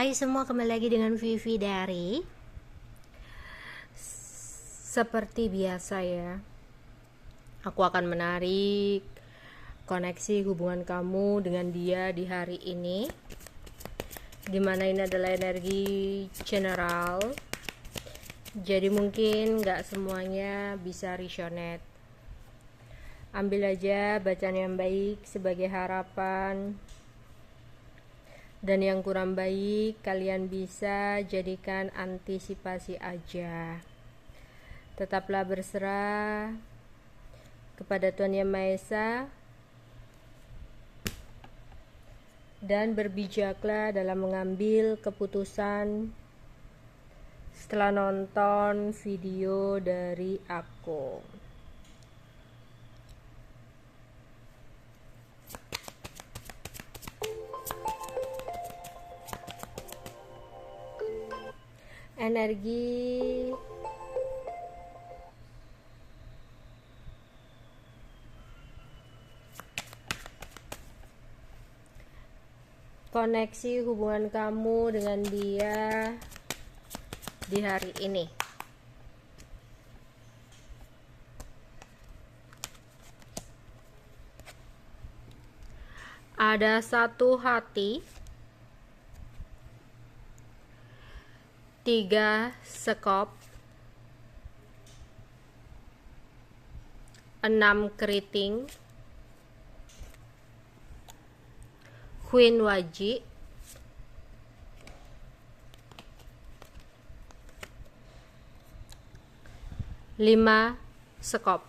Hai semua, kembali lagi dengan Vivi dari seperti biasa ya. Aku akan menarik koneksi hubungan kamu dengan dia di hari ini, dimana ini adalah energi general. Jadi mungkin gak semuanya bisa resonate. Ambil aja bacaan yang baik sebagai harapan, dan yang kurang baik kalian bisa jadikan antisipasi aja. Tetaplah berserah kepada Tuhan Yang Maha Esa dan berbijaklah dalam mengambil keputusan setelah nonton video dari aku. Energi koneksi hubungan kamu dengan dia di hari ini. Ada satu hati, 3 sekop, 6 keriting, Queen Waji, 5 sekop.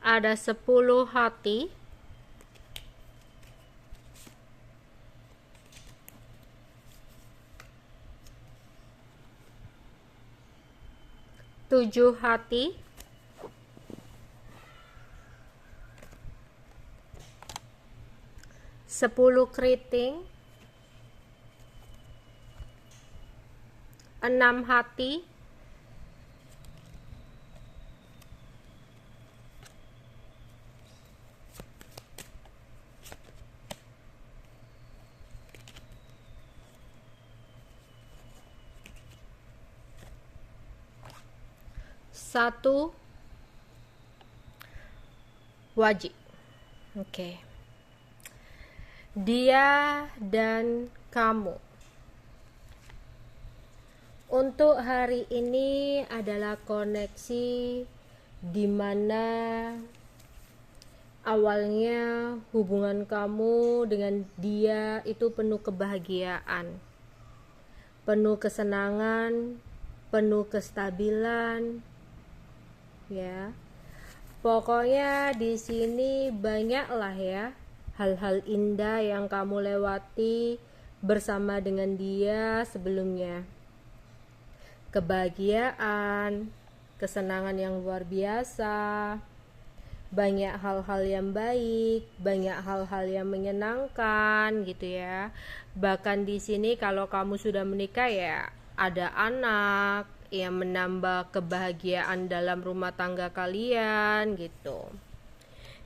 Ada 10 hati, 7 hati, 10 keriting, 6 hati, 1 wajib. Oke. Dia dan kamu untuk hari ini adalah koneksi di mana awalnya hubungan kamu dengan dia itu penuh kebahagiaan, penuh kesenangan, penuh kestabilan, ya. Pokoknya di sini banyaklah ya hal-hal indah yang kamu lewati bersama dengan dia sebelumnya. Kebahagiaan, kesenangan yang luar biasa, banyak hal-hal yang baik, banyak hal-hal yang menyenangkan gitu ya. Bahkan di sini kalau kamu sudah menikah ya ada anak yang menambah kebahagiaan dalam rumah tangga kalian gitu.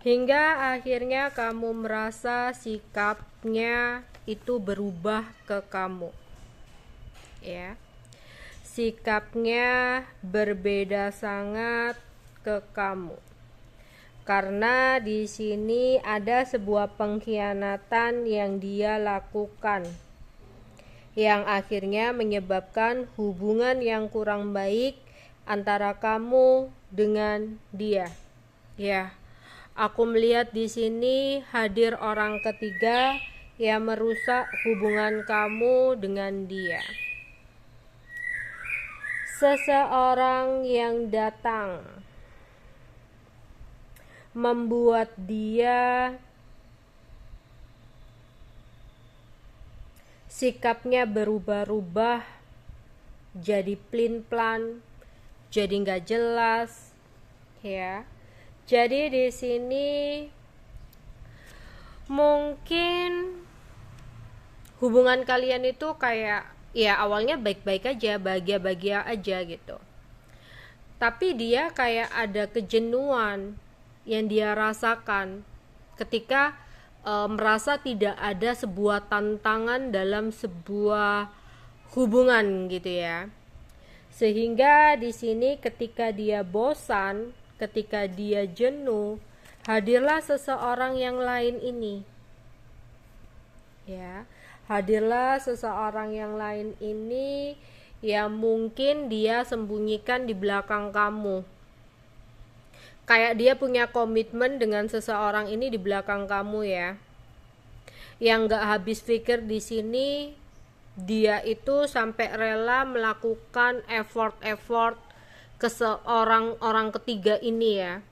Hingga akhirnya kamu merasa sikapnya itu berubah ke kamu. Ya. Sikapnya berbeda sangat ke kamu. Karena di sini ada sebuah pengkhianatan yang dia lakukan, yang akhirnya menyebabkan hubungan yang kurang baik antara kamu dengan dia. Ya. Aku melihat di sini hadir orang ketiga yang merusak hubungan kamu dengan dia. Seseorang yang datang membuat dia sikapnya berubah-ubah, jadi plin-plan, jadi nggak jelas, ya. Jadi di sini mungkin hubungan kalian itu kayak ya awalnya baik-baik aja, bahagia-bahagia aja gitu. tapi dia kayak ada kejenuhan yang dia rasakan ketika merasa tidak ada sebuah tantangan dalam sebuah hubungan gitu ya. Sehingga di sini ketika dia bosan, ketika dia jenuh, hadirlah seseorang yang lain ini. Ya, hadirlah seseorang yang lain ini yang mungkin dia sembunyikan di belakang kamu. Kayak dia punya komitmen dengan seseorang ini di belakang kamu ya. Yang gak habis pikir di sini, dia itu sampai rela melakukan effort ke seorang orang ketiga ini ya.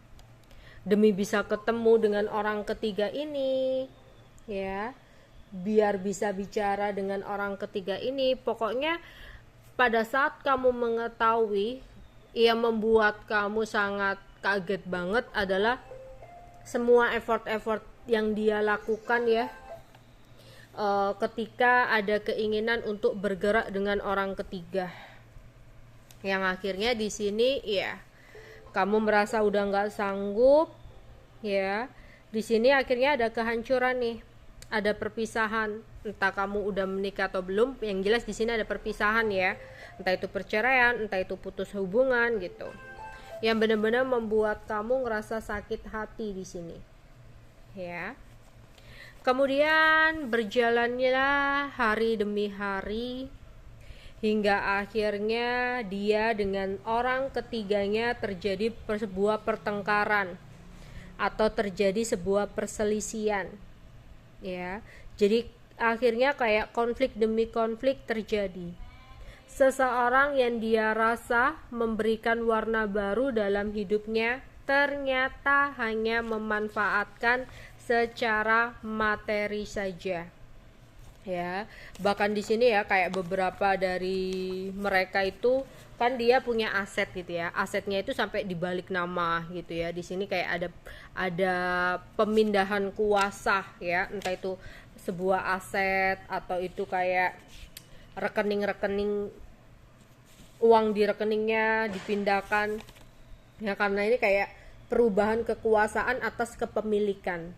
Demi bisa ketemu dengan orang ketiga ini ya. Biar bisa bicara dengan orang ketiga ini. Pokoknya pada saat kamu mengetahui, yang membuat kamu sangat kaget banget adalah semua effort yang dia lakukan ya, ketika ada keinginan untuk bergerak dengan orang ketiga, yang akhirnya di sini ya kamu merasa udah nggak sanggup ya. Di sini akhirnya ada kehancuran nih, ada perpisahan. Entah kamu udah menikah atau belum, yang jelas di sini ada perpisahan ya. Entah itu perceraian, entah itu putus hubungan gitu. Yang benar-benar membuat kamu ngerasa sakit hati di sini. Ya. Kemudian berjalannya hari demi hari hingga akhirnya dia dengan orang ketiganya terjadi sebuah pertengkaran atau terjadi sebuah perselisihan. Ya. Jadi akhirnya kayak konflik demi konflik terjadi. Seseorang yang dia rasa memberikan warna baru dalam hidupnya ternyata hanya memanfaatkan secara materi saja. Ya, bahkan di sini ya kayak beberapa dari mereka itu kan dia punya aset gitu ya. Asetnya itu sampai dibalik nama gitu ya. Di sini kayak ada pemindahan kuasa ya, entah itu sebuah aset atau itu kayak rekening uang di rekeningnya dipindahkan ya, karena ini kayak perubahan kekuasaan atas kepemilikan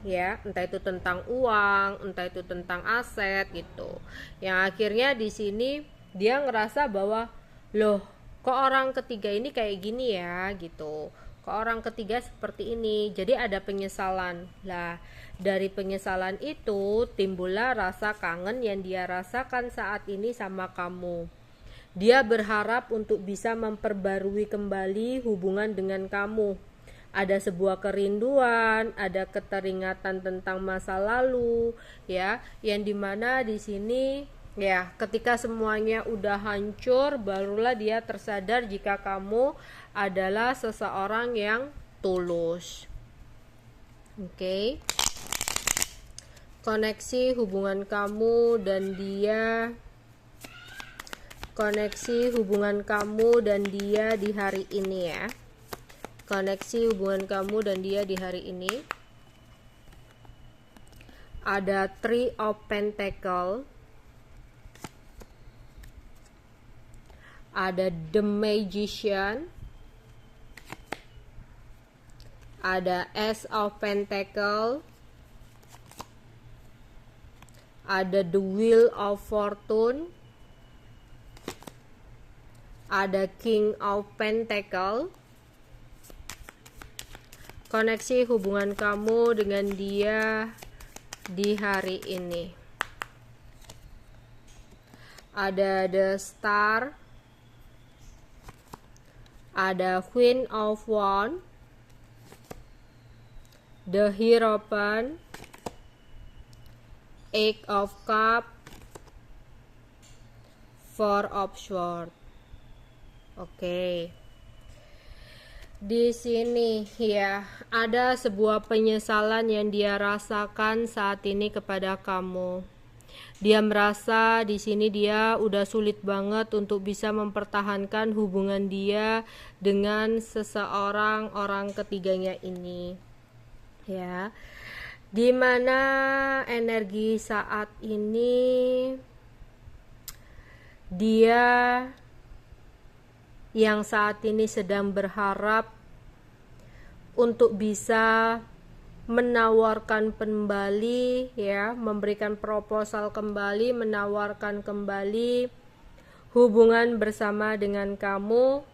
ya, entah itu tentang uang, entah itu tentang aset gitu. Yang akhirnya di sini dia ngerasa bahwa loh, kok orang ketiga ini kayak gini ya gitu, kok orang ketiga seperti ini. Jadi ada penyesalan lah. Dari penyesalan itu timbullah rasa kangen yang dia rasakan saat ini sama kamu. Dia berharap untuk bisa memperbarui kembali hubungan dengan kamu. Ada sebuah kerinduan, ada keteringatan tentang masa lalu, ya, yang dimana di sini, ya, ketika semuanya udah hancur, barulah dia tersadar jika kamu adalah seseorang yang tulus. Oke. Koneksi hubungan kamu dan dia, koneksi hubungan kamu dan dia di hari ini ya. Koneksi hubungan kamu dan dia di hari ini. Ada Three of Pentacles, ada The Magician, ada Ace of Pentacles, ada The Wheel of Fortune, ada King of Pentacles. Koneksi hubungan kamu dengan dia di hari ini. Ada The Star, ada Queen of Wands, The Hierophant, Eight of Cups, Four of Swords. Oke. Di sini ya ada sebuah penyesalan yang dia rasakan saat ini kepada kamu. Dia merasa di sini dia udah sulit banget untuk bisa mempertahankan hubungan dia dengan seseorang orang ketiganya ini. Ya. Dimana energi saat ini dia yang saat ini sedang berharap untuk bisa menawarkan kembali ya, memberikan proposal kembali, menawarkan kembali hubungan bersama dengan kamu,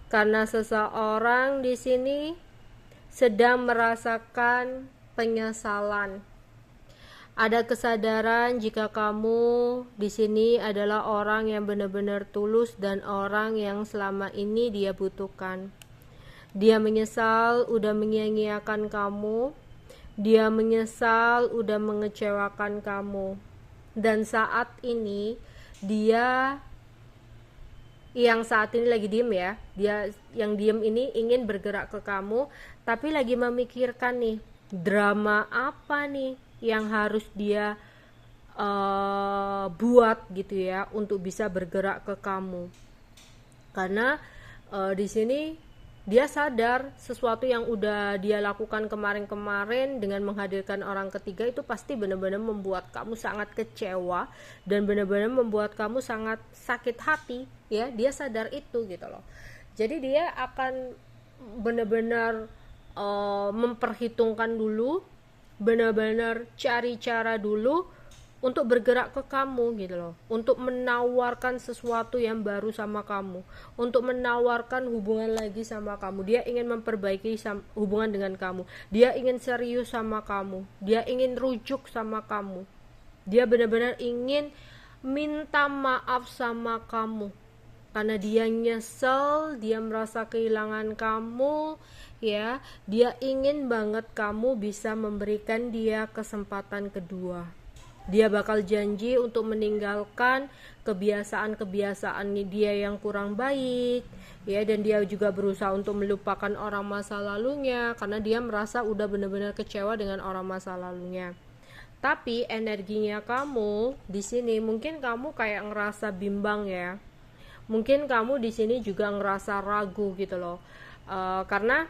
karena seseorang di sini sedang merasakan penyesalan. Ada kesadaran jika kamu di sini adalah orang yang benar-benar tulus dan orang yang selama ini dia butuhkan. Dia menyesal udah menyia-nyiakan kamu. Dia menyesal udah mengecewakan kamu. Dan saat ini dia yang saat ini lagi diem ya, dia yang diem ini ingin bergerak ke kamu, tapi lagi memikirkan nih, drama apa nih yang harus dia buat gitu ya untuk bisa bergerak ke kamu. Karena di sini dia sadar sesuatu yang udah dia lakukan kemarin-kemarin dengan menghadirkan orang ketiga itu pasti benar-benar membuat kamu sangat kecewa dan benar-benar membuat kamu sangat sakit hati ya. Dia sadar itu gitu loh. Jadi dia akan benar-benar memperhitungkan dulu, benar-benar cari cara dulu untuk bergerak ke kamu gitu loh, untuk menawarkan sesuatu yang baru sama kamu, untuk menawarkan hubungan lagi sama kamu. Dia ingin memperbaiki hubungan dengan kamu, dia ingin serius sama kamu, dia ingin rujuk sama kamu, dia benar-benar ingin minta maaf sama kamu karena dia nyesel, dia merasa kehilangan kamu ya. Dia ingin banget kamu bisa memberikan dia kesempatan kedua. Dia bakal janji untuk meninggalkan kebiasaan-kebiasaan dia yang kurang baik ya, dan dia juga berusaha untuk melupakan orang masa lalunya karena dia merasa udah benar-benar kecewa dengan orang masa lalunya. Tapi energinya kamu di sini mungkin kamu kayak ngerasa bimbang ya. Mungkin kamu di sini juga ngerasa ragu gitu loh. Karena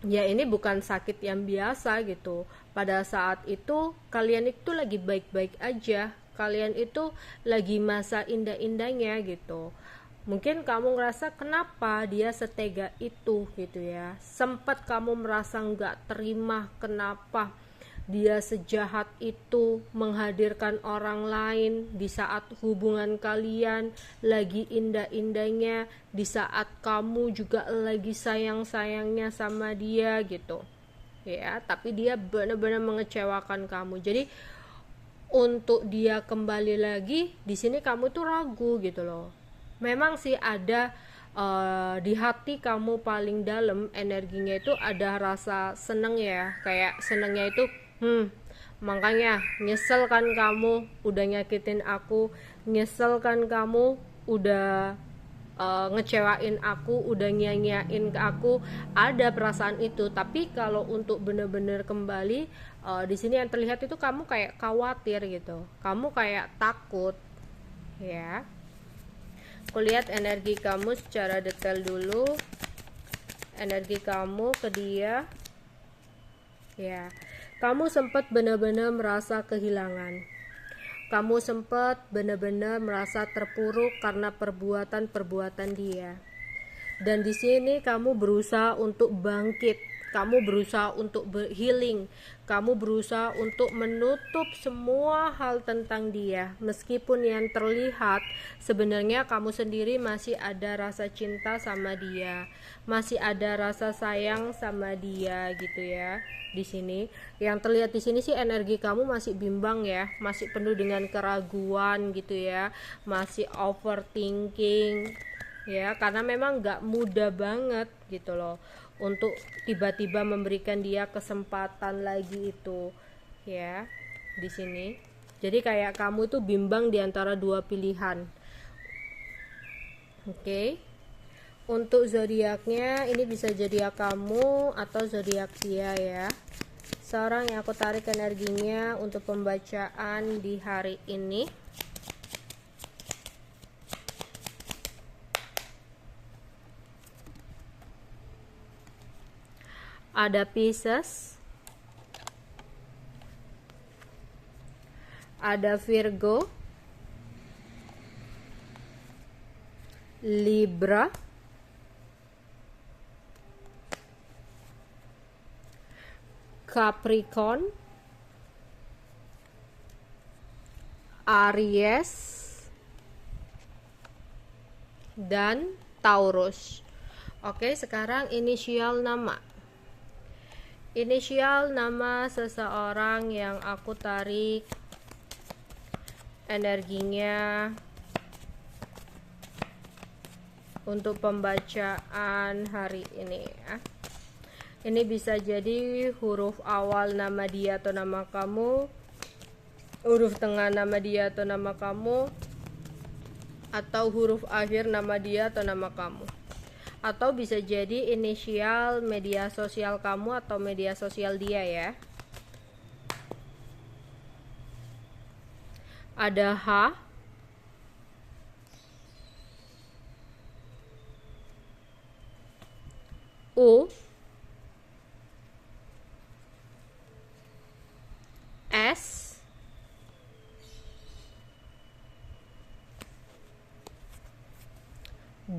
ya ini bukan sakit yang biasa gitu. Pada saat itu kalian itu lagi baik-baik aja, kalian itu lagi masa indah-indahnya gitu. Mungkin kamu ngerasa kenapa dia setega itu gitu ya. Sempat kamu merasa nggak terima kenapa dia sejahat itu menghadirkan orang lain di saat hubungan kalian lagi indah-indahnya, di saat kamu juga lagi sayang-sayangnya sama dia gitu ya. Tapi dia benar-benar mengecewakan kamu. Jadi untuk dia kembali lagi di sini kamu tuh ragu gitu loh. Memang sih ada di hati kamu paling dalam energinya itu ada rasa seneng ya, kayak senengnya itu makanya nyesel kan kamu udah nyakitin aku, nyesel kan kamu udah ngecewain aku, udah nyanyain ke aku. Ada perasaan itu, tapi kalau untuk bener-bener kembali di sini yang terlihat itu kamu kayak khawatir gitu, kamu kayak takut ya. Aku lihat energi kamu secara detail dulu, energi kamu ke dia ya. Kamu sempat benar-benar merasa kehilangan. Kamu sempat benar-benar merasa terpuruk karena perbuatan-perbuatan dia. Dan di sini kamu berusaha untuk bangkit, kamu berusaha untuk healing, kamu berusaha untuk menutup semua hal tentang dia. Meskipun yang terlihat sebenarnya kamu sendiri masih ada rasa cinta sama dia, masih ada rasa sayang sama dia gitu ya. Di sini yang terlihat di sini sih energi kamu masih bimbang ya, masih penuh dengan keraguan gitu ya, masih overthinking ya, karena memang gak mudah banget gitu loh untuk tiba-tiba memberikan dia kesempatan lagi itu ya di sini. Jadi kayak kamu tuh bimbang di antara dua pilihan. Oke. Untuk zodiaknya ini bisa zodiak kamu atau zodiak dia ya. Seorang yang aku tarik energinya untuk pembacaan di hari ini. Ada Pisces, ada Virgo, Libra, Capricorn, Aries, dan Taurus. Oke, sekarang inisial nama. Inisial nama seseorang yang aku tarik energinya untuk pembacaan hari ini ya. Ini bisa jadi huruf awal nama dia atau nama kamu, huruf tengah nama dia atau nama kamu, atau huruf akhir nama dia atau nama kamu. Atau bisa jadi inisial media sosial kamu atau media sosial dia ya. Ada H, U, S,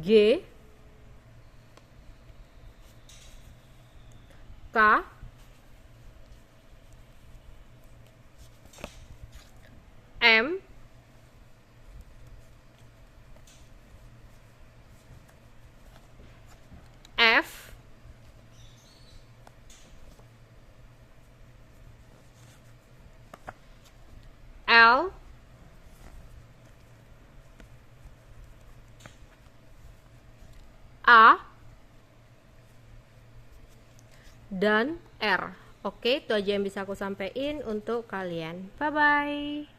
G, K, M, F, L, A, dan R. Oke, itu aja yang bisa aku sampaikan untuk kalian. Bye bye.